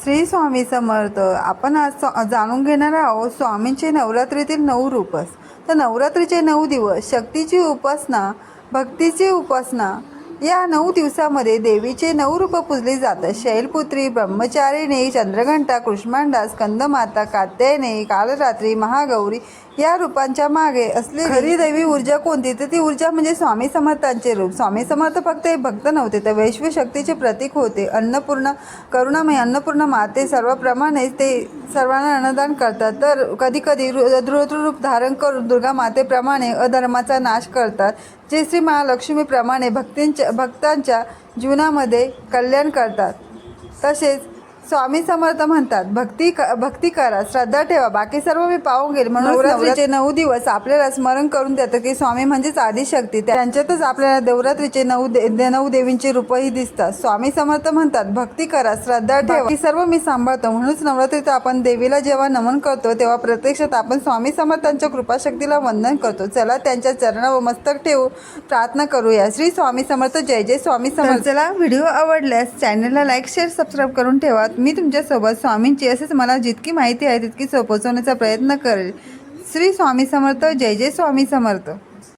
श्री स्वामी समर्थ. आपण आज जाणून घेणार आहोत स्वामींचे नवरात्रीतील 9 रूपस. तर नवरात्रीचे 9 दिवस शक्तीची उपासना, भक्तीची उपासना. या 9 दिवसामध्ये देवीचे 9 रूप पूजली जातात. शैलपुत्री, ब्रह्मचारिणी, चंद्रघंटा, कुष्मांडा, स्कंदमाता, कात्यायनी, कालरात्री, महागौरी या रूपांच्या मागे असलेली खरी दैवी ऊर्जा कोणती, तर ती ऊर्जा म्हणजे स्वामी समर्थांचे रूप. स्वामी समर्थ फक्त एक भक्त नव्हते, तर वैश्विक शक्तीचे प्रतीक होते. अन्नपूर्णा, करुणामय अन्नपूर्णा माते सर्वप्रमाणेच ते सर्वांना अन्नदान करतात. तर कधी कधी रुद्ररूप धारण करून दुर्गा मातेप्रमाणे अधर्माचा नाश करतात, जे श्री महालक्ष्मीप्रमाणे भक्तांच्या जीवनामध्ये कल्याण करतात. तसेच स्वामी समर्थ म्हणतात, भक्ती करा, श्रद्धा ठेवा, बाकी सर्व मी पाहून गेले. म्हणून नवरात्रीचे 9 दिवस आपल्याला स्मरण करून देतं की स्वामी म्हणजेच आदिशक्ती. त्यांच्यातच आपल्याला नवरात्रीचे 9 देवींची रूपही दिसतात. स्वामी समर्थ म्हणतात, भक्ती करा, श्रद्धा ठेवा, बाकी सर्व मी सांभाळतो. म्हणूनच नवरात्रीत आपण देवीला जेव्हा नमन करतो तेव्हा प्रत्यक्षात आपण स्वामी समर्थांच्या कृपाशक्तीला वंदन करतो. चला त्यांच्या चरणावर मस्तक ठेवू, प्रार्थना करूया. श्री स्वामी समर्थ. जय जय स्वामी समर्थ. चला, व्हिडिओ आवडल्यास चॅनलला लाईक, शेअर, सबस्क्राईब करून ठेवा. मी तुमच्यासोबत स्वामींची असेच मला जितकी माहिती आहे तितकी पोहोचवण्याचा प्रयत्न करेल. श्री स्वामी समर्थ. जय जय स्वामी समर्थ.